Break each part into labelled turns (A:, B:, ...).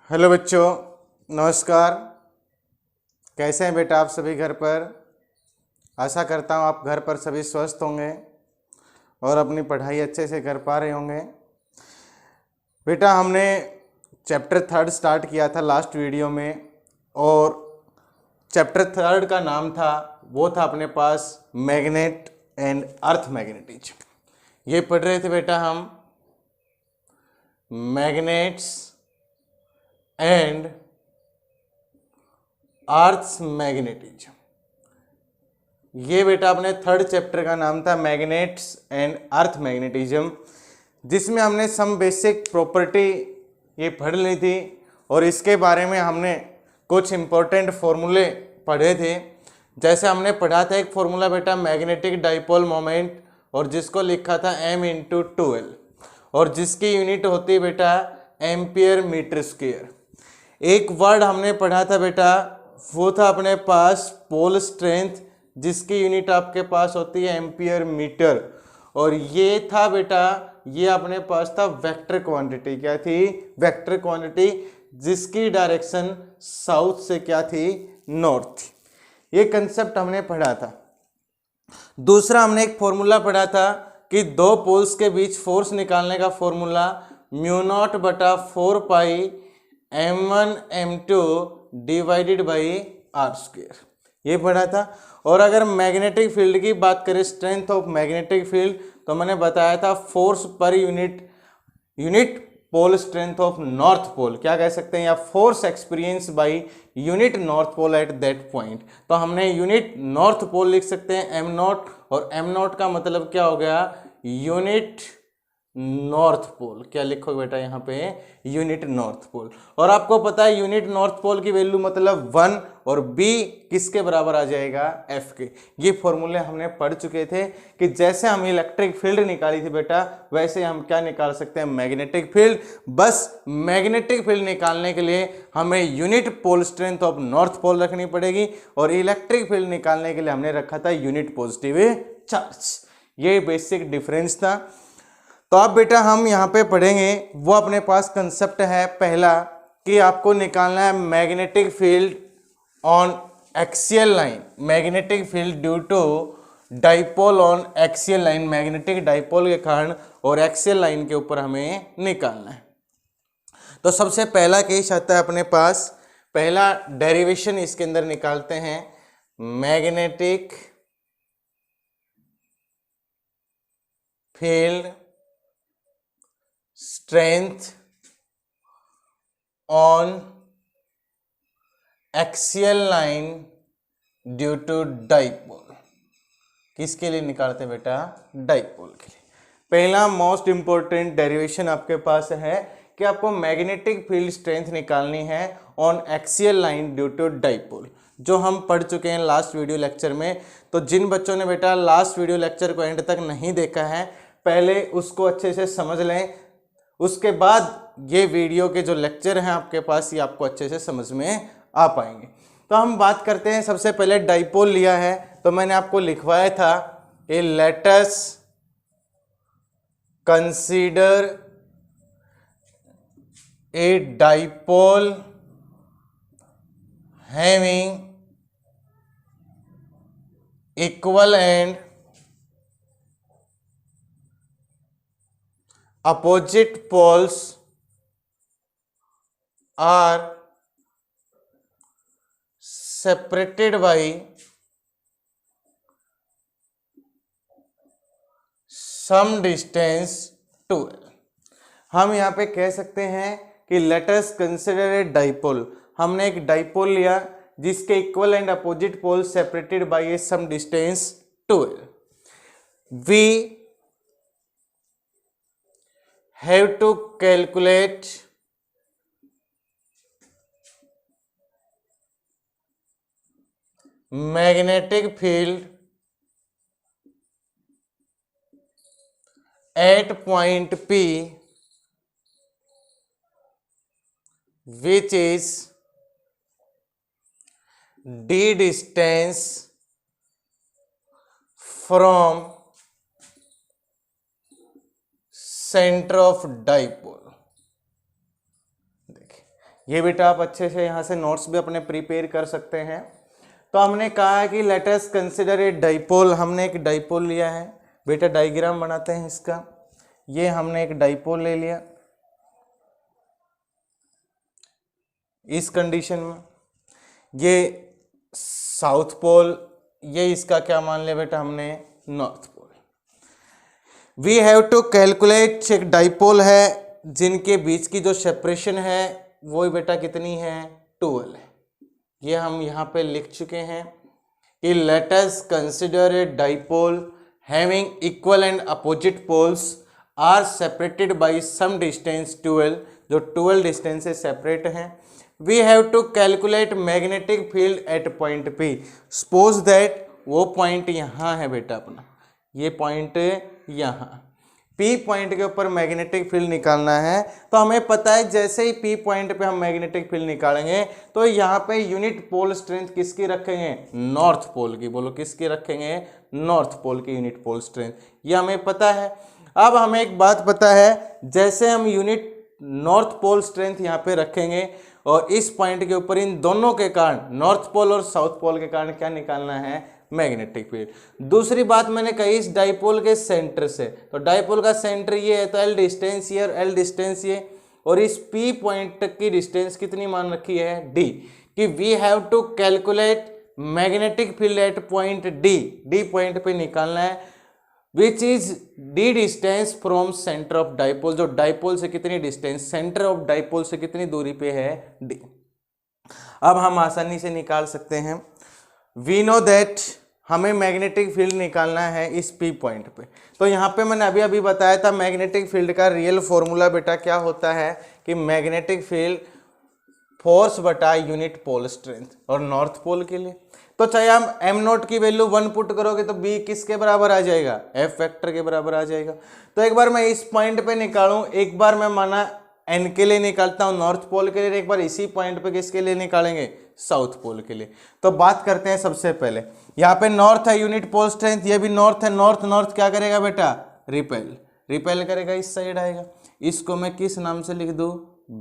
A: Hello बच्चों, नमस्कार। कैसे हैं बेटा आप सभी घर पर? आशा करता हूँ आप घर पर सभी स्वस्थ होंगे और अपनी पढ़ाई अच्छे से कर पा रहे होंगे। बेटा हमने चैप्टर 3 स्टार्ट किया था लास्ट वीडियो में, और चैप्टर 3 का नाम था, वो था अपने पास मैग्नेट एंड अर्थ मैग्नेटिज्म। ये पढ़ रहे थे बेटा हम, मैग्नेट्स एंड अर्थ मैग्नेटिज्म। ये बेटा अपने 3rd चैप्टर का नाम था मैग्नेट्स एंड अर्थ मैग्नेटिज्म, जिसमें हमने सम बेसिक प्रॉपर्टी ये पढ़ ली थी और इसके बारे में हमने कुछ इम्पोर्टेंट फॉर्मूले पढ़े थे। जैसे हमने पढ़ा था एक फॉर्मूला बेटा मैग्नेटिक डाइपोल मोमेंट, और जिसको लिखा था m×2l, और जिसकी यूनिट होती है बेटा एम्पियर मीटर स्क्वायर। एक वर्ड हमने पढ़ा था बेटा, वो था अपने पास पोल स्ट्रेंथ, जिसकी यूनिट आपके पास होती है एम्पियर मीटर। और ये था बेटा, ये अपने पास था वेक्टर क्वांटिटी। क्या थी? वेक्टर क्वांटिटी, जिसकी डायरेक्शन साउथ से क्या थी? नॉर्थ। ये कंसेप्ट हमने पढ़ा था। दूसरा हमने एक फॉर्मूला पढ़ा था कि दो पोल्स के बीच फोर्स निकालने का formula μ0/4 m1 m2 divided by r², ये पढ़ा था। और अगर मैग्नेटिक फील्ड की बात करें, स्ट्रेंथ ऑफ मैग्नेटिक फील्ड, तो मैंने बताया था फोर्स पर unit pole strength of north pole, क्या कह सकते हैं, या force experience by unit north pole at that point. तो हमने यूनिट नॉर्थ पोल लिख सकते हैं m0, और m0 का मतलब क्या हो गया? Unit north pole. क्या लिखोगे बेटा यहाँ पे? Unit north pole. और आपको पता है यूनिट नॉर्थ पोल की वैल्यू मतलब 1, और b किसके बराबर आ जाएगा? f के। ये फॉर्मूले हमने पढ़ चुके थे कि जैसे हम इलेक्ट्रिक फील्ड निकाली थी बेटा, वैसे हम क्या निकाल सकते हैं? Magnetic field. बस मैग्नेटिक फील्ड निकालने के लिए हमें unit pole strength of north pole रखनी पड़ेगी, और इलेक्ट्रिक फील्ड निकालने के लिए हमने रखा था यूनिट पॉजिटिव चार्ज। ये बेसिक डिफरेंस था। तो अब बेटा हम यहाँ पे पढ़ेंगे, वो अपने पास कंसेप्ट है पहला, कि आपको निकालना है magnetic field on axial line, magnetic field due to dipole on axial line, magnetic dipole के कारण और एक्सियल लाइन के ऊपर हमें निकालना है। तो सबसे पहला केस आता है अपने पास, पहला डेरिवेशन इसके अंदर निकालते हैं, magnetic field strength on axial line due to dipole. किसके लिए निकालते हैं बेटा? डाइपोल के लिए। पहला मोस्ट इंपॉर्टेंट डेरिवेशन आपके पास है कि आपको मैग्नेटिक फील्ड स्ट्रेंथ निकालनी है on axial line due to dipole, जो हम पढ़ चुके हैं लास्ट वीडियो लेक्चर में। तो जिन बच्चों ने बेटा लास्ट वीडियो लेक्चर को एंड तक नहीं देखा है, पहले उसको अच्छे से समझ लें, उसके बाद ये वीडियो के जो लेक्चर हैं आपके पास, ये आपको अच्छे से समझ में आ पाएंगे। तो हम बात करते हैं, सबसे पहले डाइपोल लिया है, तो मैंने आपको लिखवाया था a let us consider a dipole having equal and opposite poles are separated by some distance 2l। हम यहाँ पे कह सकते हैं कि let us consider a dipole। हमने एक डाइपोल लिया जिसके equal and opposite pole separated by some distance 2l। we have to calculate magnetic field at point P, which is d distance from centre of dipole. देखिए ये बेटा आप अच्छे से यहाँ से नोट्स भी अपने प्रिपेयर कर सकते हैं। तो हमने कहा है कि let us consider a dipole, हमने एक डाइपोल लिया है बेटा, डायग्राम बनाते हैं इसका। ये हमने एक डाइपोल ले लिया इस कंडीशन में, ये साउथ पोल, ये इसका क्या मान लिया बेटा हमने, north pole. We have to calculate, एक डाइपोल है जिनके बीच की जो सेपरेशन है वो बेटा कितनी है, 12 है। ये हम यहाँ पे लिख चुके हैं कि let us consider a dipole having equal and opposite poles are separated by some distance 12, जो 12 डिस्टेंस से सेपरेट हैं। We have to calculate magnetic field at point P, suppose that वो पॉइंट यहाँ है बेटा अपना, ये पॉइंट यहाँ P पॉइंट के ऊपर मैग्नेटिक फील्ड निकालना है। तो हमें पता है जैसे ही P पॉइंट पे हम मैग्नेटिक फील्ड निकालेंगे तो यहाँ पे यूनिट पोल स्ट्रेंथ किसकी रखेंगे, नॉर्थ पोल की। बोलो किसकी रखेंगे, नॉर्थ पोल की यूनिट पोल स्ट्रेंथ, ये हमें पता है। अब हमें एक बात पता है, जैसे हम यूनिट नॉर्थ पोल स्ट्रेंथ यहाँ पे रखेंगे और इस पॉइंट के ऊपर इन दोनों के कारण, नॉर्थ पोल और साउथ पोल के कारण क्या निकालना है, मैग्नेटिक फील्ड। दूसरी बात मैंने कही इस डाइपोल के सेंटर से, तो डाइपोल का सेंटर ये है, तो एल डिस्टेंस ये और एल डिस्टेंस ये, और इस पी पॉइंट तक की डिस्टेंस कितनी मान रखी है, डी, कि we have to calculate magnetic field at point d, d point पे निकालना है, which is d distance from centre of dipole, जो डाइपोल से कितनी डिस्टेंस, सेंटर ऑफ डाइपोल से कितनी दूरी पे है, डी। अब हम आसानी से निकाल सकते हैं, वी नो दैट हमें मैग्नेटिक फील्ड निकालना है इस पी पॉइंट पे। तो यहाँ पे मैंने अभी अभी बताया था मैग्नेटिक फील्ड का रियल फॉर्मूला बेटा क्या होता है कि मैग्नेटिक फील्ड फोर्स बटा यूनिट पोल स्ट्रेंथ, और नॉर्थ पोल के लिए तो चाहे हम एम नोट की वैल्यू 1 पुट करोगे तो बी किसके बराबर आ जाएगा, एफ वेक्टर के बराबर आ जाएगा। तो एक बार मैं इस पॉइंट पे निकालूं, एक बार मैं माना एन के लिए निकालता हूं नॉर्थ पोल के लिए, एक बार इसी पॉइंट पे किसके लिए निकालेंगे, साउथ पोल के लिए। तो बात करते हैं सबसे पहले, यहाँ पे नॉर्थ है यूनिट पोल स्ट्रेंथ, ये भी नॉर्थ है, नॉर्थ नॉर्थ क्या करेगा बेटा, रिपेल, रिपेल करेगा, इस साइड आएगा। इसको मैं किस नाम से लिख दूं,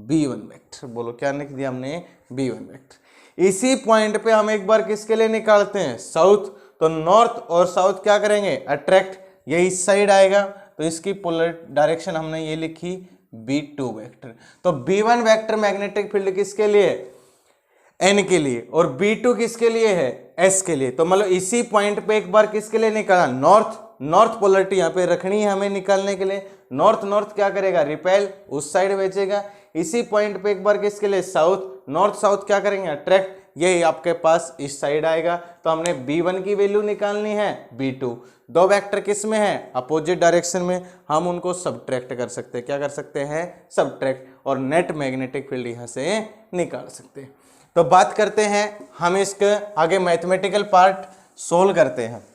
A: B1 वेक्टर। बोलो क्या लिख दिया हमने, B1 वेक्टर। इसी पॉइंट पे हम एक बार किसके लिए निकालते हैं, साउथ, तो नॉर्थ और साउथ क्या करेंगे, अट्रैक्ट, ये इस साइड आएगा, तो इसकी पोलर डायरेक्शन हमने ये लिखी B2 वेक्टर। तो B1 वेक्टर मैग्नेटिक फील्ड किसके लिए, N के लिए, और B2 किसके लिए है, S के लिए। तो मतलब इसी पॉइंट पे एक बार किसके लिए निकाला, नॉर्थ, नॉर्थ पोलरिटी यहाँ पे रखनी है हमें निकालने के लिए। नॉर्थ नॉर्थ क्या करेगा, रिपेल, उस साइड भेजेगा। इसी पॉइंट पे एक बार किसके लिए, साउथ, नॉर्थ साउथ क्या करेंगे, अट्रैक्ट, ये आपके पास इस साइड आएगा। तो हमने B1 की वैल्यू निकालनी है, B2, दो वेक्टर किस में है, अपोजिट डायरेक्शन में, हम उनको सब्ट्रैक्ट कर सकते हैं, क्या कर सकते हैं, सब्ट्रैक्ट, और नेट मैग्नेटिक फील्ड यहाँ से निकाल सकते हैं। तो बात करते हैं हम इसके आगे मैथमेटिकल पार्ट सोल्व करते हैं।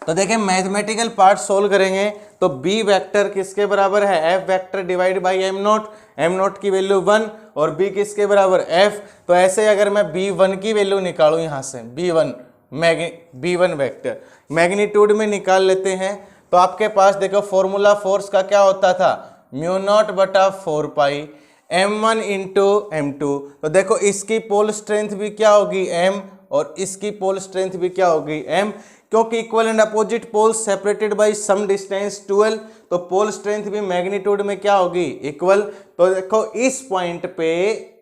A: तो देखें मैथमेटिकल पार्ट सोल्व करेंगे तो B वेक्टर किसके बराबर है, F vector divide by m naught, m naught की वैल्यू 1 और B किसके बराबर, F। तो ऐसे अगर मैं B1 की वैल्यू निकालूं यहाँ से, B1 वेक्टर मैग्नीट्यूड में निकाल लेते हैं, तो आपके पास देखो फॉर्मूला फोर्स का क्या होता था, म्यू नॉट बटा 4 पाई M1 इंटू M2। तो देखो इसकी पोल स्ट्रेंथ भी क्या होगी, M, और इसकी पोल स्ट्रेंथ भी क्या होगी, M, क्योंकि equal and opposite poles separated by some distance 12, तो पोल स्ट्रेंथ भी मैग्नीट्यूड में क्या होगी, इक्वल। तो देखो इस पॉइंट पे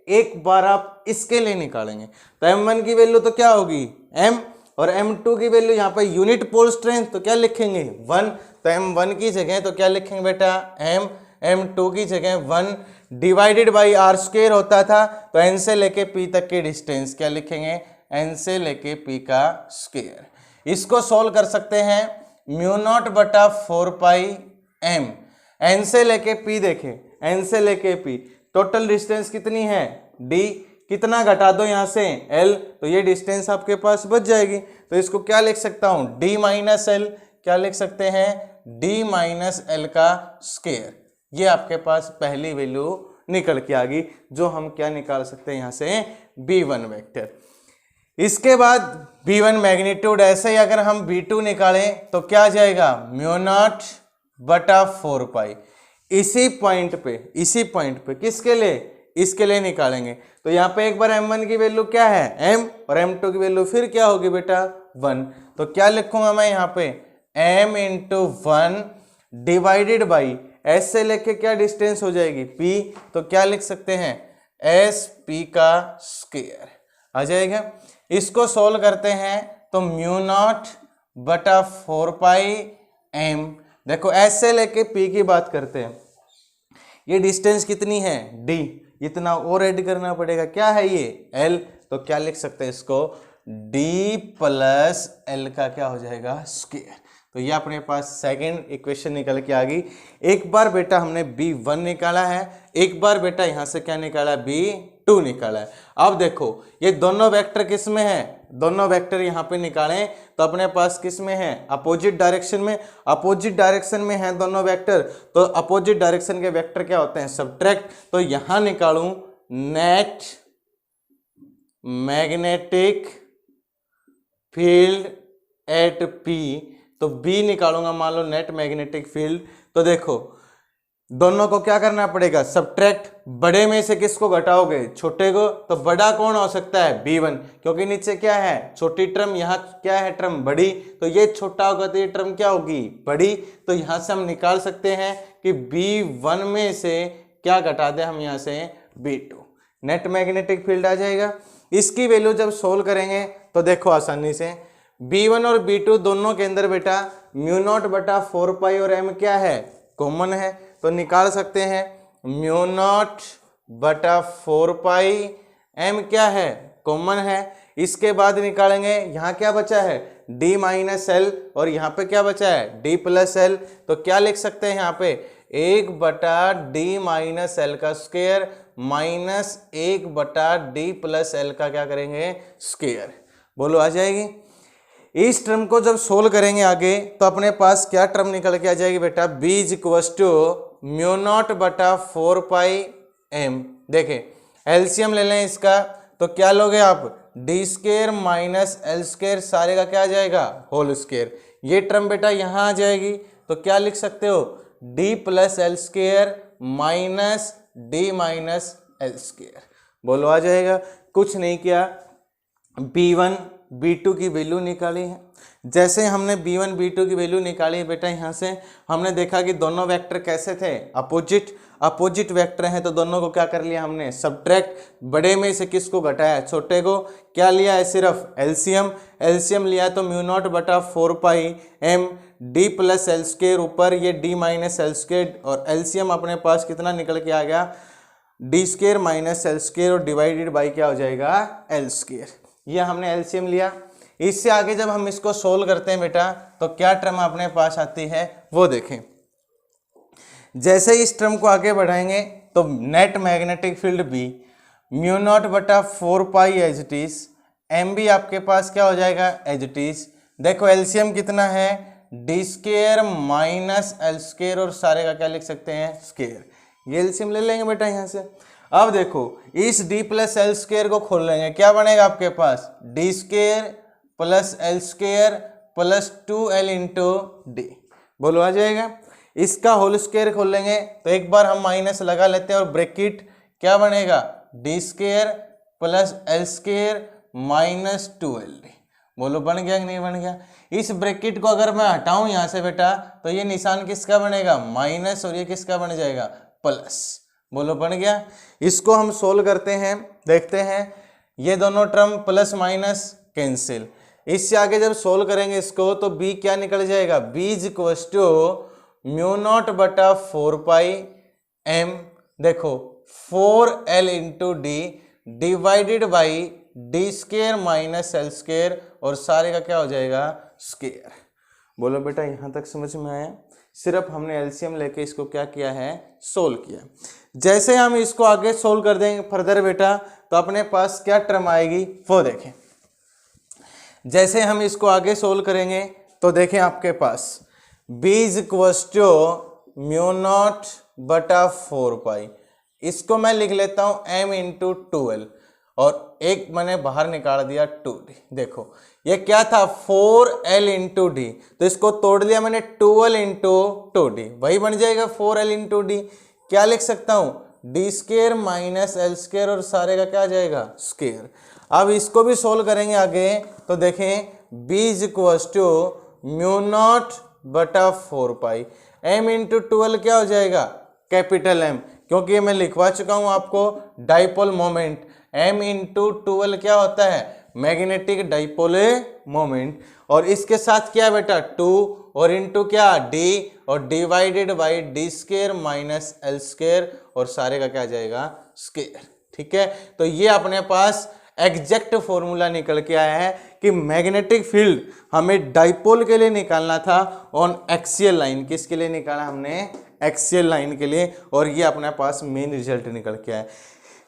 A: एक बार आप इसके लिए निकालेंगे तो M1 की वैल्यू तो क्या होगी, M, और M2 की वैल्यू यहाँ पे यूनिट पोल स्ट्रेंथ तो क्या लिखेंगे, 1। तो M1 की जगह तो क्या लिखेंगे बेटा, M, M2 की जगह 1 डिवाइडेड बाई आर स्क्वायर होता था, तो N से लेके P तक की डिस्टेंस क्या लिखेंगे, N से लेके P का स्क्वायर। इसको सोल्व कर सकते हैं, म्यू नॉट बटा 4 पाई M, N से लेके P, देखें N से लेके P, टोटल डिस्टेंस कितनी है, D, कितना घटा दो यहाँ से, L, तो ये डिस्टेंस आपके पास बच जाएगी। तो इसको क्या लिख सकता हूँ, D माइनस L, क्या लिख सकते हैं, D माइनस L का स्क्वायर। ये आपके पास पहली वैल्यू निकल के आ गई, जो हम क्या निकाल सकते हैं यहाँ से, B1 वेक्टर। इसके बाद B1 मैग्नीट्यूड, ऐसे ही अगर हम B2 निकालें तो क्या आ जाएगा, म्यू नॉट बटा 4 पाई, इसी पॉइंट पे किसके लिए, इसके लिए निकालेंगे। तो यहाँ पे एक बार m1 की वैल्यू क्या है m, और m2 की वैल्यू फिर क्या होगी बेटा 1। तो क्या लिखूंगा मैं यहाँ पे m into 1 divided by s से लेके क्या डिस्टेंस हो जाएगी p, तो क्या लिख सकते हैं s p का स्क्वायर आ जाएगा। इसको सोल्व करते हैं तो म्यू नॉट बटा 4 पाई m, देखो s से लेके p की बात करते हैं, ये डिस्टेंस कितनी है d, इतना और ऐड करना पड़ेगा, क्या है ये l, तो क्या लिख सकते हैं इसको d प्लस l का क्या हो जाएगा स्क्वायर। तो ये अपने पास सेकंड इक्वेशन निकल के आ गई। एक बार बेटा हमने b1 निकाला है, एक बार बेटा यहाँ से क्या निकाला b2 निकाला है। अब देखो ये दोनों वेक्टर किस में है, दोनों वेक्टर यहाँ पे निकालें तो अपने पास किस में है अपोजिट डायरेक्शन में, अपोजिट डायरेक्शन में है दोनों वेक्टर, तो अपोजिट डायरेक्शन के वेक्टर क्या होते हैं सब्ट्रैक्ट। तो यहाँ निकालूं net magnetic field eight P, तो B निकालूंगा मान लो नेट मैग्नेटिक फील्ड। तो देखो दोनों को क्या करना पड़ेगा सब्ट्रैक्ट, बड़े में से किसको घटाओगे छोटे को, तो बड़ा कौन हो सकता है B1, क्योंकि नीचे क्या है छोटी टर्म, यहाँ क्या है टर्म बड़ी, तो ये छोटा होगा तो ये टर्म क्या होगी बड़ी। तो यहाँ से हम निकाल सकते हैं कि B1 में से क्या घटा दें हम यहाँ से B2, नेट मैग्नेटिक फील्ड आ जाएगा। इसकी वैल्यू जब सोल्व करेंगे तो देखो आसानी से B1 और B2 दोनों के अंदर बेटा म्यू नॉट बटा 4 पाई और m क्या है कॉमन है, तो निकाल सकते हैं म्यू नॉट बटा 4 पाई m क्या है कॉमन है। इसके बाद निकालेंगे यहाँ क्या बचा है d माइनस एल, और यहाँ पे क्या बचा है d प्लस एल, तो क्या लिख सकते हैं यहाँ पे 1 बटा d माइनस एल का स्क्वायर माइनस 1 बटा d प्लस एल का क्या करेंगे स्क्वायर, बोलो आ जाएगी। इस टर्म को जब सोल्व करेंगे आगे तो अपने पास क्या टर्म निकल के आ जाएगी बेटा b is equals to mu naught बटा 4 पाई m। देखे एलसीएम ले लें इसका, तो क्या लोगे आप D square minus l square सारे का क्या आ जाएगा होल स्क्वायर, ये टर्म बेटा यहाँ आ जाएगी, तो क्या लिख सकते हो d plus l square minus d minus l square, बोलो आ जाएगा। कुछ नहीं किया b1 b2 की वैल्यू निकाली है। जैसे हमने b1 b2 की वैल्यू निकाली बेटा, यहाँ से हमने देखा कि दोनों वेक्टर कैसे थे अपोजिट वेक्टर हैं, तो दोनों को क्या कर लिया हमने सब्ट्रैक्ट, बड़े में से किसको घटाया छोटे को, क्या लिया है सिर्फ एलसीएम लिया, तो म्यू नॉट बटा 4 pi m d plus l square, ऊपर ये d माइनस एल स्क्वायर, और एलसीएम अपने पास कितना निकल के आ गया d square minus l square, और डिवाइडेड बाई क्या हो जाएगा एल स्क्वायर। ये हमने एलसीएम लिया। इससे आगे जब हम इसको सोल्व करते हैं बेटा तो क्या टर्म अपने पास आती है वो देखें। जैसे इस टर्म को आगे बढ़ाएंगे तो net magnetic field B mu naught बटा 4 pi as it is, m b आपके पास क्या हो जाएगा एज इट इज। देखो एलसीएम कितना है d square minus l square, और सारे का क्या लिख सकते हैं स्क्वायर, ये एलसीएम ले लेंगे बेटा यहाँ से। अब देखो इस d प्लस एल स्क्वायर को खोल लेंगे, क्या बनेगा आपके पास d square plus l square plus 2l into d, बोलो आ जाएगा। इसका होल स्क्वायर खोल लेंगे तो एक बार हम माइनस लगा लेते हैं, और ब्रैकेट क्या बनेगा D square plus l square minus 2l, बोलो बन गया कि नहीं बन गया। इस ब्रैकेट को अगर मैं हटाऊं यहाँ से बेटा तो ये निशान किसका बनेगा माइनस, और ये किसका बन जाएगा प्लस, बोलो बन गया। इसको हम सोल्व करते हैं, देखते हैं ये दोनों टर्म प्लस माइनस कैंसिल। इससे आगे जब सोल्व करेंगे इसको तो b क्या निकल जाएगा b is equals to mu naught बटा 4 पाई m, देखो 4l into d divided by d square minus l square, और सारे का क्या हो जाएगा स्क्वायर। बोलो बेटा यहाँ तक समझ में आया। सिर्फ हमने एलसीएम लेके इसको क्या किया है सोल्व किया। जैसे हम इसको आगे सोल्व कर देंगे फर्दर बेटा तो अपने पास क्या टर्म आएगी वो देखें। जैसे हम इसको आगे सोल्व करेंगे तो देखें आपके पास b is equals to mu naught बटा 4 पाई, इसको मैं लिख लेता हूँ m इंटू 2l, और एक मैंने बाहर निकाल दिया 2d। देखो ये क्या था 4l इंटू डी, तो इसको तोड़ लिया मैंने 2l इंटू 2d, वही बन जाएगा 4l इंटू डी। क्या लिख सकता हूँ D square minus L square और सारे का क्या आ जाएगा स्केयर। अब इसको भी सोल्व करेंगे आगे तो देखें b is equal to mu naught बटा 4 पाई m इंटू 12 क्या हो जाएगा कैपिटल M, क्योंकि ये मैं लिखवा चुका हूं आपको डाइपोल मोमेंट m इंटू 12 क्या होता है मैग्नेटिक डाइपोल मोमेंट, और इसके साथ क्या बेटा 2 और इंटू क्या d और divided by D square minus L square और सारे का क्या आ जाएगा स्केयर। ठीक है, तो ये अपने पास एग्जैक्ट फॉर्मूला निकल के आया है कि मैग्नेटिक फील्ड हमें डाइपोल के लिए निकालना था ऑन एक्सियल लाइन। किसके लिए निकाला हमने एक्सियल लाइन के लिए, और ये अपने पास मेन रिजल्ट निकल के आया।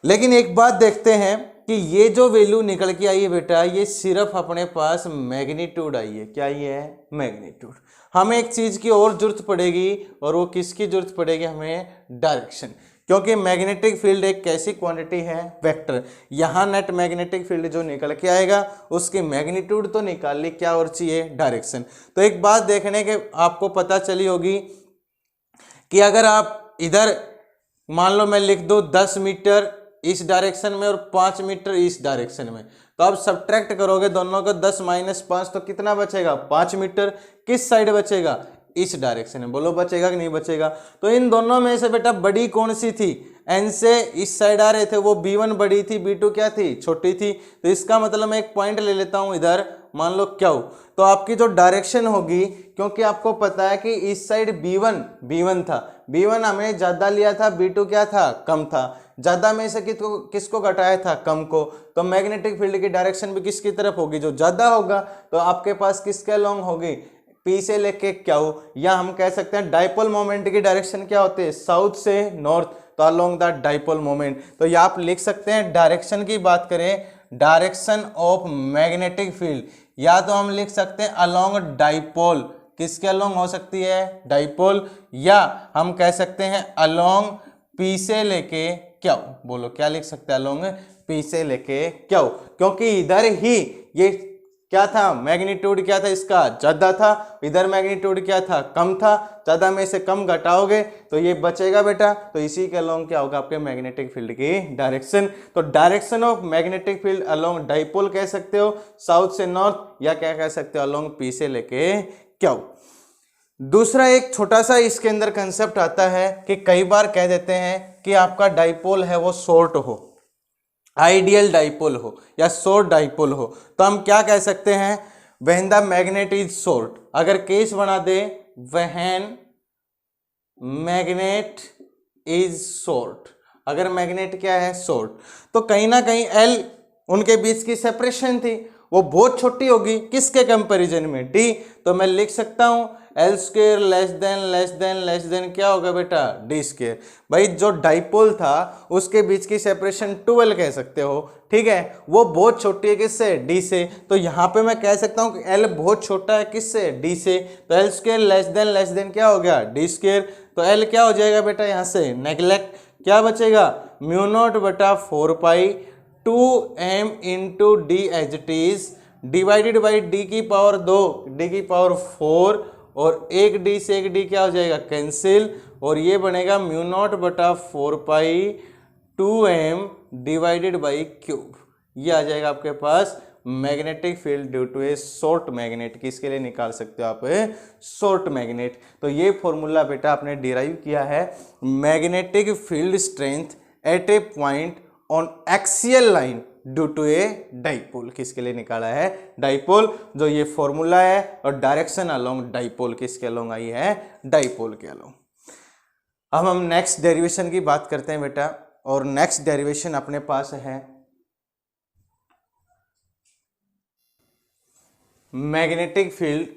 A: लेकिन एक बात देखते हैं कि ये जो वैल्यू निकल के आई है बेटा ये सिर्फ अपने पास मैग्नीट्यूड आई है। क्या ये है मैग्नीट्यूड। हमें एक चीज की और जरूरत पड़ेगी, और वो किसकी जरूरत पड़ेगी हमें डायरेक्शन, क्योंकि मैग्नेटिक फील्ड एक कैसी क्वांटिटी है वेक्टर। यहाँ नेट मैग्नेटिक फील्ड जो निकल के आएगा उसकी मैग्नीट्यूड तो निकाल ली, क्या और चाहिए डायरेक्शन। तो एक बात देखने के आपको पता चली होगी कि अगर आप इधर मान लो मैं लिख दूं 10 मीटर इस डायरेक्शन में और 5 मीटर इस डायरेक्शन में, तो आप सब्ट्रैक्ट करोगे दोनों को 10 माइनस 5 तो कितना बचेगा 5 मीटर। किस साइड बचेगा इस डायरेक्शन में, बोलो बचेगा कि नहीं बचेगा। तो इन दोनों में से बेटा बड़ी कौन सी थी, एन से इस साइड आ रहे थे वो b1 बड़ी थी b2 क्या थी छोटी थी। तो इसका मतलब मैं एक पॉइंट ले लेता हूं इधर मान लो क्यू, तो आपकी जो डायरेक्शन होगी, क्योंकि आपको पता है कि इस साइड b1 था, b1 हमने ज्यादा लिया था b2 क्या था कम था, ज्यादा में से किसको घटाया था कम को, तो मैग्नेटिक फील्ड की डायरेक्शन भी किसकी तरफ होगी जो ज्यादा होगा। तो आपके पास किसके लॉन्ग होगी पी से लेके क्यू, या हम कह सकते हैं डाइपोल मोमेंट की डायरेक्शन क्या होती है साउथ से नॉर्थ, तो अलोंग द डाइपोल मोमेंट। तो ये आप लिख सकते हैं डायरेक्शन की बात करें डायरेक्शन ऑफ मैग्नेटिक फील्ड, या तो हम लिख सकते हैं अलोंग डाइपोल, किसके अलोंग हो सकती है डाइपोल, या हम कह सकते हैं अलोंग पी से लेके क्यू। बोलो क्या लिख सकते हैं अलोंग पी से लेके क्यू, क्योंकि इधर ही ये क्या था मैग्नीट्यूड क्या था इसका ज्यादा था, इधर मैग्नीट्यूड क्या था कम था, ज्यादा में से कम घटाओगे तो ये बचेगा बेटा, तो इसी के अलोंग क्या होगा आपके मैग्नेटिक फील्ड की डायरेक्शन। तो direction of magnetic field along dipole कह सकते हो साउथ से नॉर्थ, या क्या कह सकते हो अलोंग पी से लेके क्यू। दूसरा एक छोटा सा इसके अंदर कंसेप्ट आता है कि कई बार कह देते हैं कि आपका डाइपोल है वो शॉर्ट हो, आइडियल डाइपोल हो या शॉर्ट डाइपोल हो, तो हम क्या कह सकते हैं when the magnet is short. अगर केस बना दे व्हेन मैग्नेट इज शॉर्ट, अगर मैग्नेट क्या है शॉर्ट, तो कहीं ना कहीं एल उनके बीच की सेपरेशन थी वो बहुत छोटी होगी किसके कंपैरिजन में डी, तो मैं लिख सकता हूं एल स्क्वेयर लेस देन क्या होगा बेटा डी स्क्वेयर। भाई जो डाइपोल था उसके बीच की सेपरेशन 12 कह सकते हो, ठीक है, वो बहुत छोटी है किससे डी से, तो यहाँ पे मैं कह सकता हूँ कि एल बहुत छोटा है किससे डी से, तो एल स्क्वेयर लेस देन क्या हो गया डी स्क्वेयर, तो एल क्या हो जाएगा बेटा यहाँ से नेग्लेक्ट, क्या बचेगा म्यू नॉट बटा 4 pi 2m into d as it is divided by d की पावर 2 डी की पावर 4, और एक डी से एक डी क्या हो जाएगा कैंसिल, और ये बनेगा म्यू नॉट बटा 4 pi 2m divided by cube. ये आ जाएगा आपके पास magnetic field due to a short magnet, किसके लिए निकाल सकते हो आप शॉर्ट मैग्नेट। तो ये फॉर्मूला बेटा आपने डिराइव किया है magnetic field strength at a point on axial line due to a dipole, किसके लिए निकाला है डाइपोल, जो ये फॉर्मूला है, और डायरेक्शन अलोंग डाइपोल किसके अलोंग आई है डाइपोल के अलोंग। अब हम नेक्स्ट डेरिवेशन की बात करते हैं बेटा, और नेक्स्ट डेरिवेशन अपने पास है magnetic field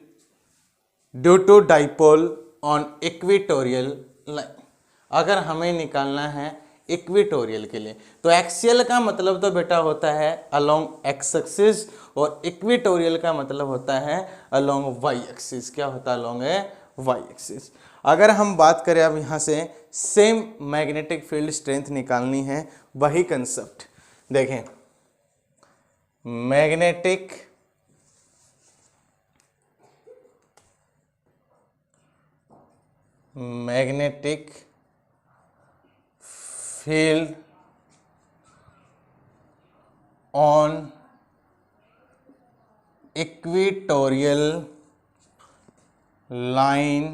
A: due to dipole on equatorial line. अगर हमें निकालना है इक्वेटोरियल के लिए, तो एक्सियल का मतलब तो बेटा होता है अलोंग एक्स एक्सिस, और इक्वेटोरियल का मतलब होता है अलोंग वाई एक्सिस। क्या होता है अलोंग वाई एक्सिस। अगर हम बात करें अब यहाँ से सेम मैग्नेटिक फील्ड स्ट्रेंथ निकालनी है, वही कंसेप्ट देखें magnetic field on equatorial line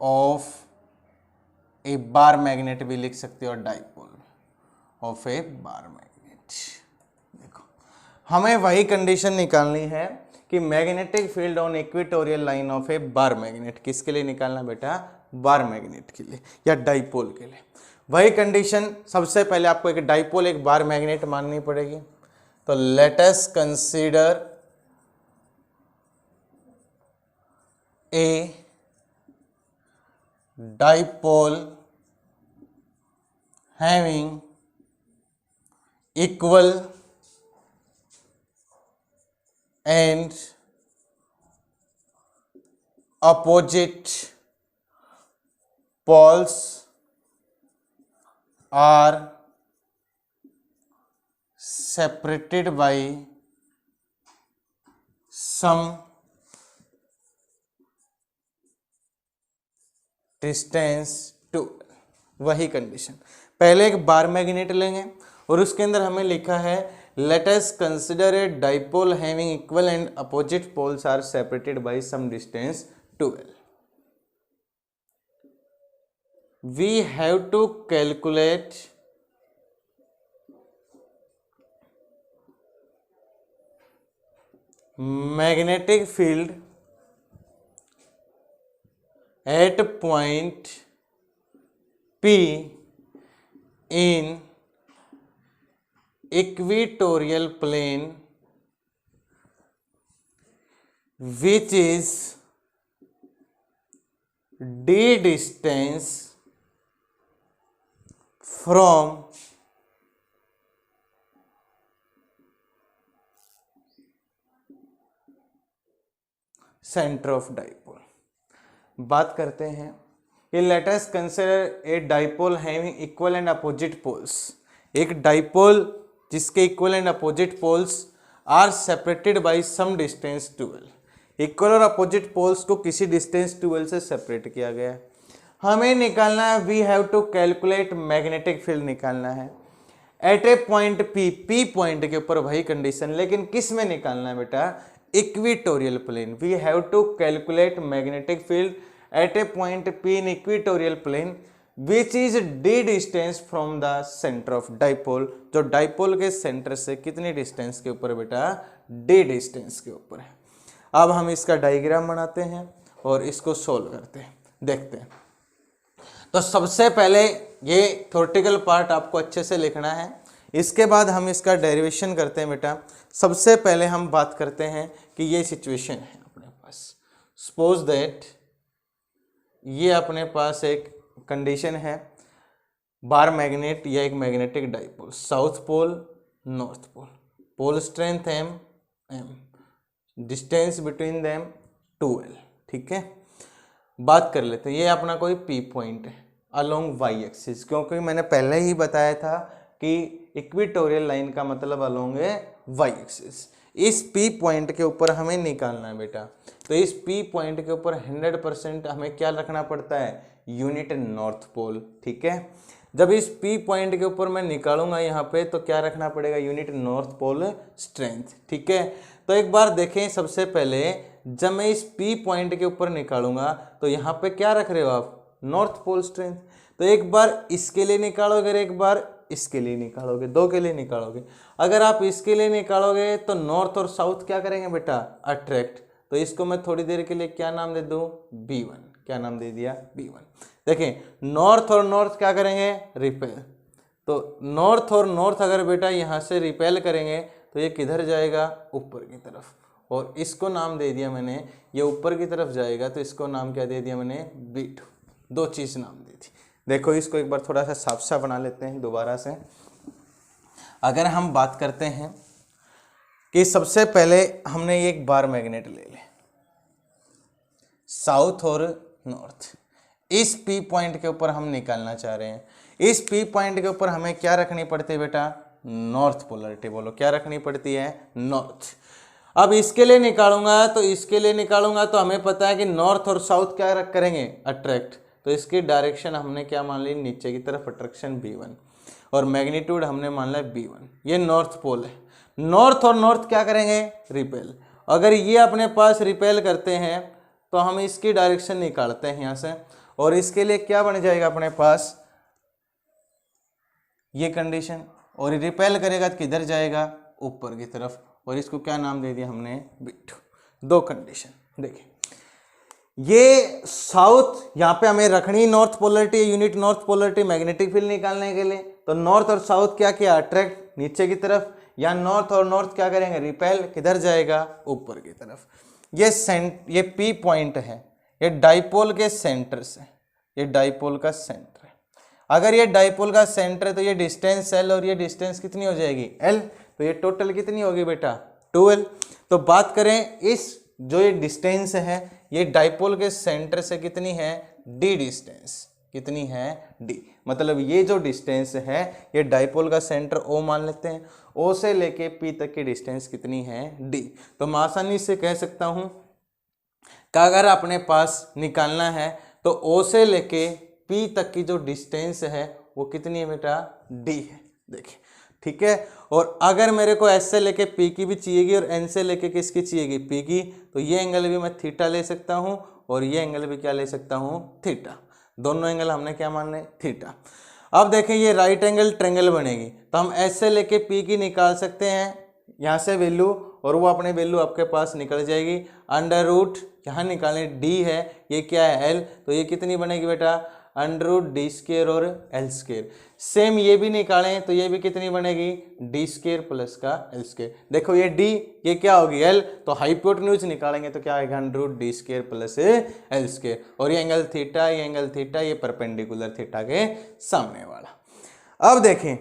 A: of A bar magnet भी लिख सकते हो, dipole of A bar magnet. देखो हमें वही कंडीशन निकालनी है कि magnetic field on equatorial line of A bar magnet, किसके लिए निकालना बेटा, बार मैग्नेट के लिए या डाइपोल के लिए। वही कंडीशन सबसे पहले आपको एक डाइपोल एक बार मैग्नेट माननी पड़ेगी। तो late us consider A dipole having equal and opposite poles are separated by some distance two. वही कंडीशन, पहले एक बार मैग्नेट लेंगे और उसके अंदर हमें लिखा है let us consider a dipole having equal and opposite poles are separated by some distance 12। We have to calculate magnetic field at point P in equatorial plane which is d distance from center of dipole। बात करते हैं कि let us consider a dipole having equal and opposite poles. एक dipole जिसके equal and opposite poles are separated by some distance 12। Equal और opposite poles को किसी distance 12 से सेपरेट किया गया है। हमें निकालना है, we have to calculate magnetic field निकालना है at a point P. P point के ऊपर वही कंडीशन, लेकिन किस में निकालना है बेटा, equatorial plane. We have to calculate magnetic field at a point P in equatorial plane which is d distance from the centre of dipole. जो डाइपोल के सेंटर से कितनी डिस्टेंस के ऊपर बेटा, डी डिस्टेंस के ऊपर है। अब हम इसका डायग्राम बनाते हैं और इसको सोल्व करते हैं, देखते हैं। तो सबसे पहले ये थ्योरेटिकल पार्ट आपको अच्छे से लिखना है, इसके बाद हम इसका डेरिवेशन करते हैं बेटा। सबसे पहले हम बात करते हैं कि ये सिचुएशन है अपने पास। सपोज दैट ये अपने पास एक कंडीशन है, बार मैग्नेट या एक magnetic dipole, south pole north pole, pole strength m, distance between them 12। ठीक है, बात कर लेते हैं। ये अपना कोई P पॉइंट है अलोंग y एक्सिस, क्योंकि मैंने पहले ही बताया था कि इक्वेटोरियल लाइन का मतलब अलोंग है y एक्सिस। इस P पॉइंट के ऊपर हमें निकालना है बेटा। तो इस P पॉइंट के ऊपर 100% हमें क्या रखना पड़ता है, यूनिट नॉर्थ पोल। ठीक है, जब इस P पॉइंट के ऊपर मैं निकालूंगा यहाँ पे तो क्या रखना पड़ेगा, यूनिट नॉर्थ पोल स्ट्रेंथ। ठीक है, तो एक बार देखें, सबसे पहले जब मैं इस P पॉइंट के ऊपर निकालूंगा तो यहाँ पे क्या रख रहे हो आप, नॉर्थ पोल स्ट्रेंथ। तो एक बार इसके लिए निकालोगे और एक बार इसके लिए निकालोगे, दो के लिए निकालोगे। अगर आप इसके लिए निकालोगे तो नॉर्थ और साउथ क्या करेंगे बेटा, अट्रैक्ट। तो इसको मैं थोड़ी देर के लिए क्या नाम दे दूं, B1। क्या नाम दे दिया, B1। देखें, नॉर्थ और नॉर्थ क्या करेंगे, रिपेल। तो नॉर्थ और नॉर्थ अगर बेटा यहाँ से रिपेल करेंगे तो ये किधर जाएगा, ऊपर की तरफ। और इसको नाम दे दिया मैंने, ये ऊपर की तरफ जाएगा तो इसको नाम क्या दे दिया मैंने, B2। दो चीज़ नाम दी थी। देखो इसको एक बार थोड़ा सा साफ साफ बना लेते हैं दोबारा से। अगर हम बात करते हैं कि सबसे पहले हमने एक बार मैग्नेट ले ले, साउथ और नॉर्थ, इस P पॉइंट के ऊपर हम निकालना चाह रहे हैं। इस P पॉइंट के ऊपर हमें क्या रखनी पड़ती है बेटा, नॉर्थ पोलरिटी। बोलो क्या रखनी पड़ती है, नॉर्थ। अब इसके लिए निकालूंगा तो हमें पता है कि नॉर्थ और साउथ क्या करेंगे, अट्रैक्ट। तो तो इसकी डायरेक्शन हमने क्या मान ली, नीचे की तरफ अट्रैक्शन V1, और मैग्नीट्यूड हमने मान लिया V1। ये नॉर्थ पोल है, नॉर्थ और नॉर्थ क्या करेंगे, रिपेल। अगर ये अपने पास रिपेल करते हैं तो हम इसकी डायरेक्शन निकालते हैं यहाँ से, और इसके लिए क्या बन जाएगा अपने पास, ये कंडीशन, और रिपेल करेगा तो किधर जाएगा, ऊपर की तरफ, और इसको क्या नाम दे दिया हमने, B2। दो कंडीशन देखिए, ये साउथ यहाँ पे हमें रखनी north polarity, unit north polarity magnetic field निकालने के लिए, तो नॉर्थ और साउथ क्या किया, अट्रैक्ट नीचे की तरफ, या नॉर्थ और नॉर्थ क्या करेंगे, रिपेल, किधर जाएगा, ऊपर की तरफ। ये P पॉइंट है, ये डाइपोल के सेंटर से, ये डाइपोल का सेंटर है। अगर ये डाइपोल का सेंटर है तो ये डिस्टेंस L, और ये डिस्टेंस कितनी हो जाएगी, L, तो ये टोटल कितनी होगी बेटा, 2L। तो बात करें इस जो ये डिस्टेंस है, ये डाइपोल के सेंटर से कितनी है, D डिस्टेंस, कितनी है, D। मतलब ये जो डिस्टेंस है, ये डाइपोल का सेंटर O मान लेते हैं, O से लेके P तक की डिस्टेंस कितनी है, D। तो मैं आसानी से कह सकता हूँ कि अगर अपने पास निकालना है तो O से लेके P तक की जो डिस्टेंस है वो कितनी है बेटा, D है। देखिए ठीक है, और अगर मेरे को S से लेके P की भी चाहिएगी और N से लेके किसकी चाहिएगी, P की, तो ये एंगल भी मैं थीटा ले सकता हूँ, और ये एंगल भी क्या ले सकता हूँ, थीटा। दोनों एंगल हमने क्या मान ले, थीटा। अब देखें ये राइट एंगल ट्रायंगल बनेगी, तो हम S से लेके P की निकाल सकते हैं यहाँ से वैल्यू, और वो अपने वैल्यू आपके पास निकल जाएगी, अंडर रूट यहाँ निकालें, D है, ये क्या है, L, तो ये कितनी बनेगी बेटा, अंडर रूट D स्क्वायर और L स्क्वायर। सेम ये भी निकालें तो ये भी कितनी बनेगी, D स्क्वायर प्लस का L स्क्वायर। देखो ये D, ये क्या होगी L, तो हाइपोटेन्यूज निकालेंगे तो क्या आएगा, under root D square plus L square, और ये एंगल थीटा, ये एंगल थीटा, ये परपेंडिकुलर थीटा के सामने वाला। अब देखें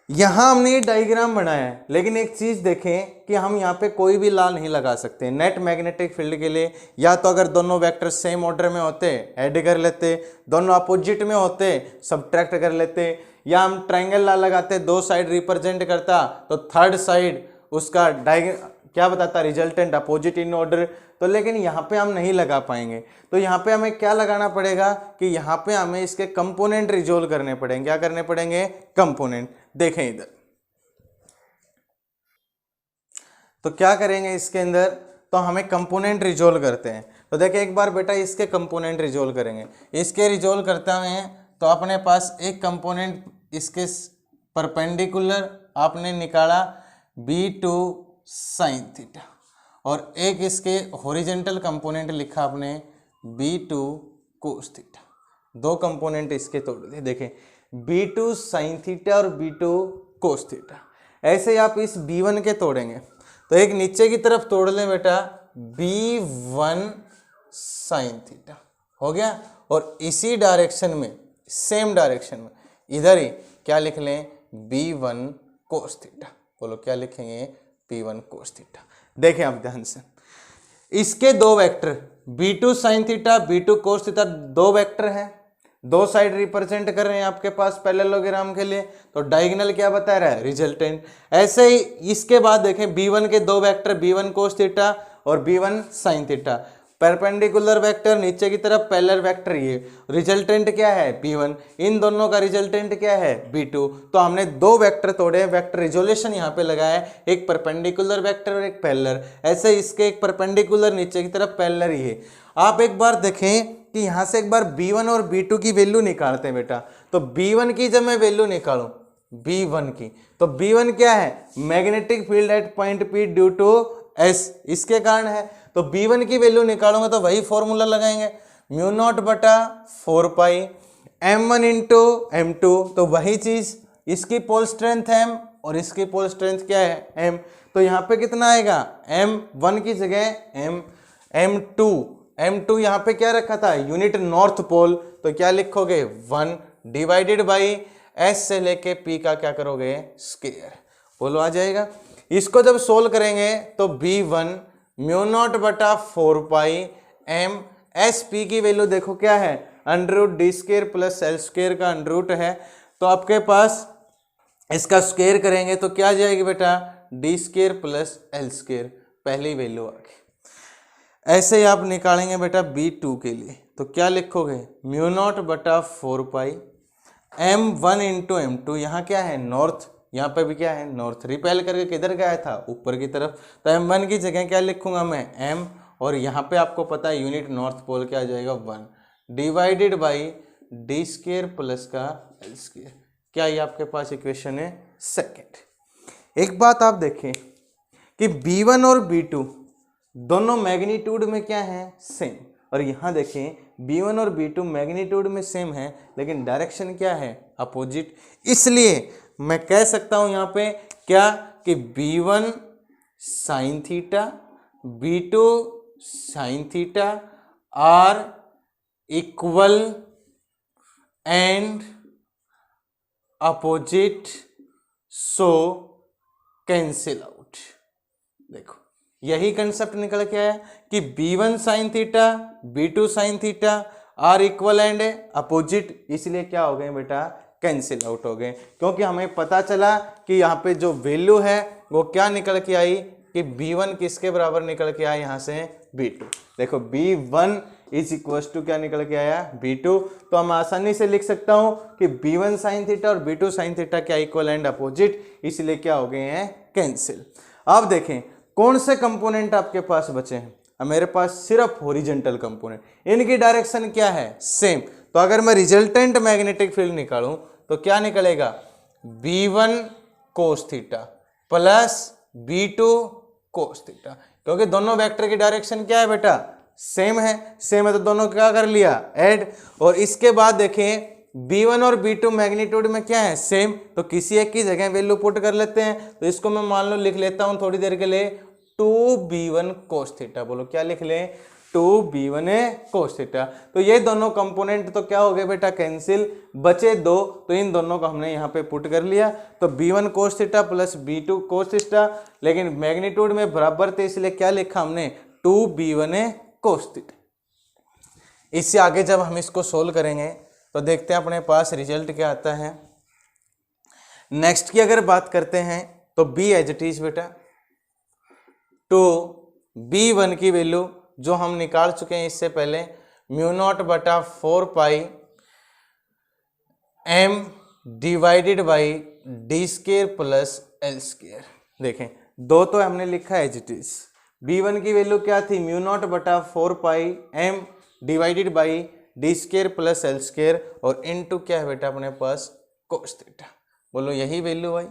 A: यहाँ हमने ये डायग्राम बनाया है, लेकिन एक चीज़ देखें कि हम यहाँ पे कोई भी ला नहीं लगा सकते नेट मैग्नेटिक फील्ड के लिए। या तो अगर दोनों वेक्टर सेम ऑर्डर में होते ऐड कर लेते, दोनों अपोजिट में होते सब्ट्रैक्ट कर लेते, या हम ट्रायंगल ला लगाते, दो साइड रिप्रेजेंट करता तो थर्ड साइड उसका क्या बताता, रिजल्टेंट अपोजिट इन ऑर्डर। तो लेकिन यहाँ पे हम नहीं लगा पाएंगे, तो यहाँ पे हमें क्या लगाना पड़ेगा कि यहाँ पे हमें इसके कंपोनेंट रिजोल्व करने पड़ेंगे। क्या करने पड़ेंगे, कंपोनेंट। देखें इधर, तो क्या करेंगे इसके अंदर, तो हमें कंपोनेंट रिजोल्व करते हैं। तो देखें एक बार बेटा इसके कंपोनेंट रिजोल्व करेंगे। इसके रिजोल्व करते हैं तो अपने पास एक कंपोनेंट इसके परपेंडिकुलर आपने निकाला B2 साइन थीटा, और एक इसके हॉरिजेंटल कंपोनेंट लिखा आपने B2 कोस थीटा। दो कंपोनेंट इसके तोड़ दिए। देखें B2 साइन थीटा और B2 कोस थीटा। ऐसे आप इस B1 के तोड़ेंगे तो एक नीचे की तरफ तोड़ लें बेटा, B1 साइन थीटा हो गया, और इसी डायरेक्शन में, सेम डायरेक्शन में इधर ही क्या लिख लें, B1 कोस थीटा। बोलो क्या लिखेंगे, B1 कोस थीटा। देखें आप ध्यान से, इसके दो vector B2 sine theta, B2 cos theta, दो वेक्टर हैं, दो साइड रिप्रेजेंट कर रहे हैं आपके पास पैरेललोग्राम के लिए, तो डायगोनल क्या बता रहा है, रिजल्टेंट। ऐसे ही इसके बाद देखें B1 के दो वेक्टर B1 कोस थीटा और B1 sine theta, perpendicular vector नीचे की तरफ, पैरेलल वेक्टर ये, रिजल्टेंट क्या है B1, इन दोनों का रिजल्टेंट क्या है B2। तो हमने दो वेक्टर तोड़े, वेक्टर रिजोल्यूशन यहाँ पे लगाया है, एक परपेंडिकुलर वेक्टर और एक पैरेलल। ऐसे इसके एक परपेंडिकुलर नीचे की तरफ, पैरेलल ही है। आप एक बार देखें कि यहाँ से एक बार B1 और B2 की वैल्यू निकालते हैं बेटा। तो B1 की जब मैं वैल्यू निकालूं B1 की, तो B1 क्या है, magnetic field at point P due to S, इसके कारण है। तो B1 की वैल्यू निकालूंगा तो वही फॉर्मूला लगाएंगे, म्यू नॉट बटा 4 पाई M1 इंटू M2, तो वही चीज, इसकी पोल स्ट्रेंथ M और इसकी पोल स्ट्रेंथ क्या है M। तो यहाँ पे कितना आएगा, M1 की जगह M2 यहाँ पे क्या रखा था, यूनिट नॉर्थ पोल, तो क्या लिखोगे 1 डिवाइडेड बाई S से लेके P का क्या करोगे स्क्वायर। बोलो आ जाएगा। इसको जब सोल्व करेंगे तो B1 म्यू नॉट बटा 4 पाई M S P की वैल्यू देखो क्या है, under root D square plus L square का अंडर रूट है, तो आपके पास इसका स्क्वायर करेंगे तो क्या आ जाएगी बेटा, D square plus L square, पहली वैल्यू आ गई। ऐसे ही आप निकालेंगे बेटा B2 के लिए, तो क्या लिखोगे, म्यू नॉट बटा 4 पाई M1 इंटू M2, यहाँ क्या है नॉर्थ, यहाँ पे भी क्या है नॉर्थ, रिपेल करके किधर गया था ऊपर की तरफ, तो M1 की जगह क्या लिखूंगा मैं M, और यहाँ पे आपको पता है यूनिट नॉर्थ पोल क्या आ जाएगा 1, divided by D square plus का एल स्क्वेयर। क्या ये आपके पास इक्वेशन है सेकेंड। एक बात आप देखें कि B1 और B2 दोनों मैग्नीट्यूड में क्या है सेम, और यहाँ देखें B1 और B2 मैग्नीट्यूड में सेम है लेकिन डायरेक्शन क्या है अपोजिट, इसलिए मैं कह सकता हूँ यहाँ पे क्या कि B1 sine theta B2 sine theta are equal and opposite, so cancel out. देखो यही कंसेप्ट निकल के आया कि B1 sine theta B2 sine theta are equal and opposite, इसलिए क्या हो गए बेटा कैंसिल आउट हो गए, क्योंकि हमें पता चला कि यहाँ पे जो वैल्यू है वो क्या निकल के आई कि B1 किसके बराबर निकल के आया यहाँ से B2। देखो B1 इज इक्वल टू क्या निकल के आया B2, तो हम आसानी से लिख सकता हूँ कि B1 साइन थीटा और B2 साइन थीटा क्या इक्वल एंड अपोजिट, इसलिए क्या हो गए हैं कैंसिल। अब देखें कौन से कंपोनेंट आपके पास बचे हैं, मेरे पास सिर्फ हॉरिजॉन्टल कंपोनेंट, इनकी डायरेक्शन क्या है सेम, तो अगर मैं रिजल्टेंट मैग्नेटिक फील्ड निकालूं तो क्या निकलेगा B1 cos theta plus B2 cos theta, क्योंकि दोनों वेक्टर की डायरेक्शन क्या है बेटा सेम है, सेम है तो दोनों क्या कर लिया ऐड, और इसके बाद देखें B1 और B2 मैग्नीट्यूड में क्या है सेम, तो किसी एक की जगह वैल्यू पुट कर लेते हैं, तो इसको मैं मान लो लिख लेता हूं थोड़ी देर के लिए 2B1 कोस थीटा, बोलो क्या लिख लें 2B1 कोस थीटा। तो ये दोनों कंपोनेंट तो क्या हो गए बेटा कैंसिल, बचे दो, तो इन दोनों को हमने यहाँ पे पुट कर लिया, तो B1 cos theta plus B2 cos theta, लेकिन मैग्नीट्यूड में बराबर थे इसलिए क्या लिखा हमने 2B1 कोस थीटा। इससे आगे जब हम इसको सोल्व करेंगे तो देखते हैं अपने पास रिजल्ट क्या आता है। नेक्स्ट की अगर बात करते हैं तो B एज इट इज बेटा, तो B1 की वैल्यू जो हम निकाल चुके हैं इससे पहले म्यू नॉट बटा 4 pi M divided by D square plus l square. देखें दो तो हमने लिखा है एज इट इज, B1 की वैल्यू क्या थी म्यू नॉट बटा 4 pi M divided by D square plus l square, और इनटू क्या है बेटा अपने पास कोस थीटा। बोलो यही वैल्यू आई।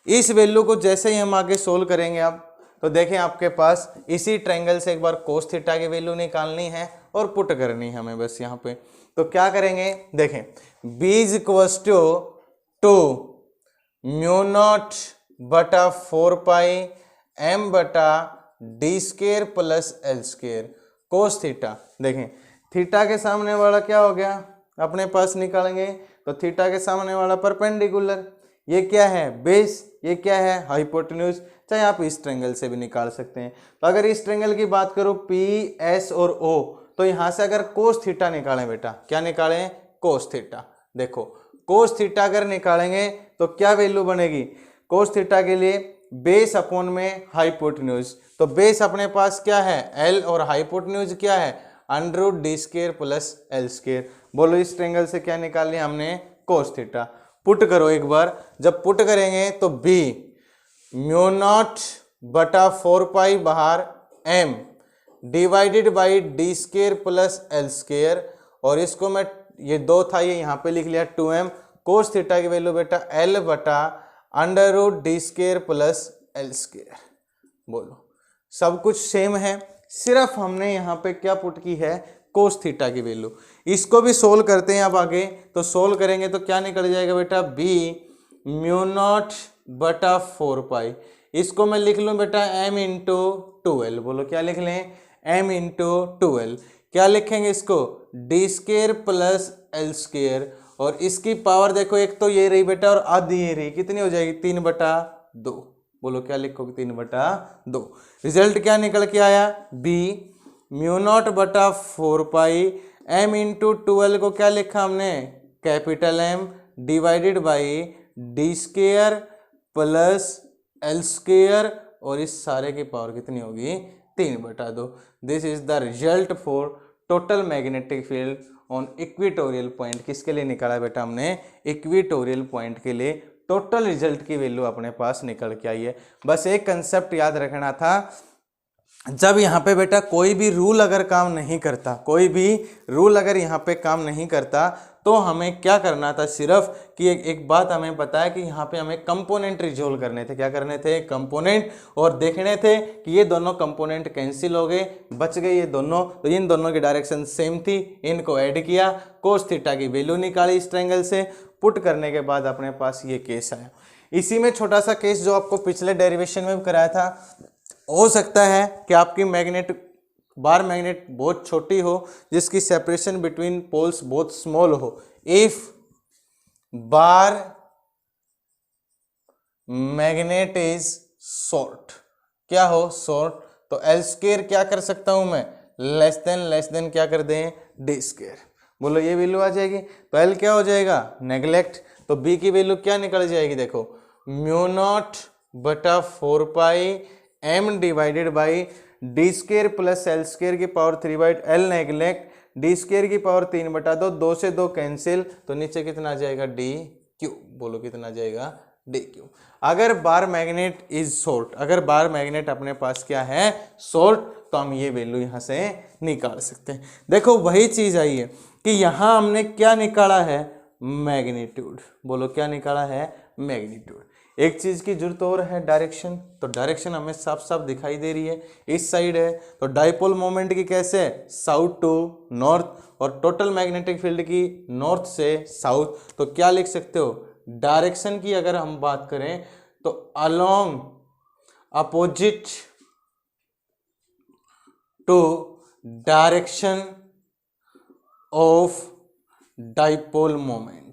A: इस वैल्यू को जैसे ही हम आगे सोल्व करेंगे आप तो देखें आपके पास इसी ट्रायंगल से एक बार कोस थीटा की वैल्यू निकालनी है और पुट करनी है हमें बस यहाँ पे, तो क्या करेंगे देखें B is equals to mu naught बटा 4 पाई M बटा d square plus l square cos theta. देखें थीटा के सामने वाला क्या हो गया अपने पास निकालेंगे, तो थीटा के सामने वाला परपेंडिकुलर, ये क्या है बेस, ये क्या है हाइपोटेन्यूज, चाहे आप इस ट्रायंगल से भी निकाल सकते हैं। तो अगर इस ट्रायंगल की बात करो P S और O, तो यहाँ से अगर कोस थीटा निकालें बेटा, क्या निकालें कोस थीटा। देखो कोस थीटा अगर निकालेंगे तो क्या वैल्यू बनेगी कोस थीटा के लिए बेस अपॉन में हाइपोटेन्यूज, तो बेस अपने पास क्या है L और हाइपोटेन्यूज क्या है under root d square plus l square. बोलो इस ट्रायंगल से क्या निकाल लिया हमने कोस थीटा। पुट करो एक बार, जब पुट करेंगे तो B म्यू नॉट बटा 4 पाई बाहर M divided by D square plus l square, और इसको मैं ये दो था ये यहाँ पे लिख लिया 2M, कोस थीटा की वैल्यू बेटा L बटा under root d square plus l square. बोलो सब कुछ सेम है, सिर्फ हमने यहाँ पे क्या पुट की है कोस थीटा की वैल्यू। इसको भी सोल्व करते हैं अब आगे, तो सोल्व करेंगे तो क्या निकल जाएगा बेटा B म्यू नॉट बटा 4 पाई, इसको मैं लिख लूँ बेटा M इंटू 2L। बोलो क्या लिख लें M इंटू 2L, क्या लिखेंगे इसको D square plus l square, और इसकी पावर देखो एक तो ये रही बेटा और आधी ये रही, कितनी हो जाएगी 3/2। बोलो क्या लिखोगे 3/2। रिजल्ट क्या निकल के आया B म्यू नॉट बटा 4 पाई M इंटू 2L को क्या लिखा हमने capital M divided by D square plus l square, और इस सारे की पावर कितनी होगी 3/2। This is the result for total magnetic field on equatorial point किसके लिए निकाला बेटा हमने, इक्वेटोरियल पॉइंट के लिए टोटल रिजल्ट की वैल्यू अपने पास निकल के आई है। बस एक कंसेप्ट याद रखना था, जब यहाँ पे बेटा कोई भी रूल अगर काम नहीं करता, कोई भी रूल अगर यहाँ पे काम नहीं करता तो हमें क्या करना था, सिर्फ कि एक बात हमें पता है कि यहाँ पे हमें कंपोनेंट रिजोल्व करने थे। क्या करने थे, कंपोनेंट, और देखने थे कि ये दोनों कंपोनेंट कैंसिल हो गए, बच गए ये दोनों, तो इन दोनों की डायरेक्शन सेम थी, इनको ऐड किया, कोस थीटा की वैल्यू निकाली इस ट्रायंगल से, पुट करने के बाद अपने पास ये केस आया। इसी में छोटा सा केस जो आपको पिछले डेरिवेशन में कराया था, हो सकता है कि आपकी बार मैग्नेट बहुत छोटी हो जिसकी सेपरेशन बिटवीन पोल्स बहुत स्मॉल हो। If bar magnet is short, क्या हो, शॉर्ट, तो एल स्क्वायर क्या कर सकता हूं मैं, लेस देन क्या कर दें, डी स्क्वायर। बोलो ये वैल्यू आ जाएगी, तो एल क्या हो जाएगा, नेग्लेक्ट, तो बी की वैल्यू क्या निकल जाएगी, देखो म्यू नॉट बटा 4 pi m divided by d square plus l square की power 3/, l neglect, d square की पावर 3/2, 2 से 2 कैंसिल, तो नीचे कितना आ जाएगा, डी क्यू। बोलो कितना आ जाएगा, डी क्यू। अगर बार मैग्नेट इज शॉर्ट, अगर बार मैग्नेट अपने पास क्या है, शॉर्ट, तो हम ये वैल्यू यहाँ से निकाल सकते हैं। देखो वही चीज आई है कि यहाँ हमने क्या निकाला है, मैग्नीट्यूड। बोलो क्या निकाला है, मैग्नीट्यूड। एक चीज की जरूरत और है, डायरेक्शन, तो डायरेक्शन हमें साफ साफ दिखाई दे रही है, इस साइड है, तो डाइपोल मोमेंट की कैसे, साउथ टू नॉर्थ, और टोटल मैग्नेटिक फील्ड की नॉर्थ से साउथ, तो क्या लिख सकते हो, डायरेक्शन की अगर हम बात करें तो along opposite to direction of dipole moment.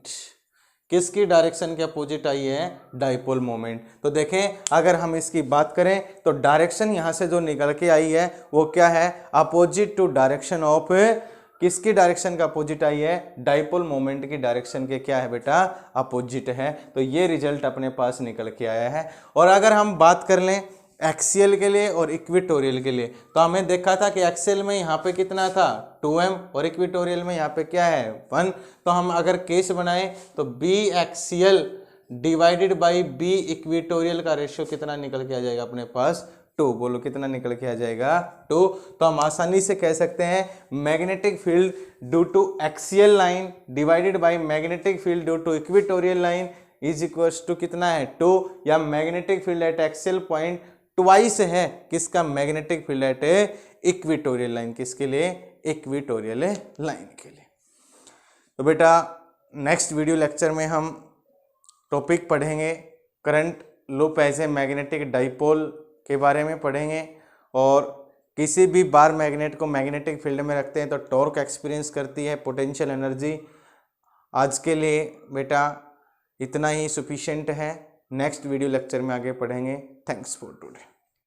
A: किसकी डायरेक्शन के अपोजिट आई है, डाइपोल मोमेंट। तो देखें अगर हम इसकी बात करें तो डायरेक्शन यहां से जो निकल के आई है वो क्या है, अपोजिट टू डायरेक्शन ऑफ, किसकी डायरेक्शन का अपोजिट आई है, डाइपोल मोमेंट की डायरेक्शन के क्या है बेटा, अपोजिट है। तो ये रिजल्ट अपने पास निकल के आया है। और अगर हम बात कर लें एक्सियल के लिए और इक्वेटोरियल के लिए, तो हमें देखा था कि एक्सियल में यहाँ पे कितना था 2m और इक्वेटोरियल में यहाँ पे क्या है 1। तो हम अगर केस बनाएं तो b axial divided by b equatorial का रेशियो कितना निकल के आ जाएगा अपने पास, 2। बोलो कितना निकल के आ जाएगा, 2। तो हम आसानी से कह सकते हैं magnetic field due to axial line divided by magnetic field due to equatorial line is equals to कितना है 2, या magnetic field at axial point twice है किसका, magnetic field at equatorial line, किसके लिए, इक्वेटोरियल लाइन के लिए। तो बेटा नेक्स्ट वीडियो लेक्चर में हम टॉपिक पढ़ेंगे current loop as a magnetic dipole के बारे में पढ़ेंगे, और किसी भी बार मैग्नेट को मैग्नेटिक फील्ड में रखते हैं तो टॉर्क एक्सपीरियंस करती है, पोटेंशियल एनर्जी। आज के लिए बेटा इतना ही सफिशिएंट है, नेक्स्ट वीडियो लेक्चर में आगे पढ़ेंगे। Thanks for today.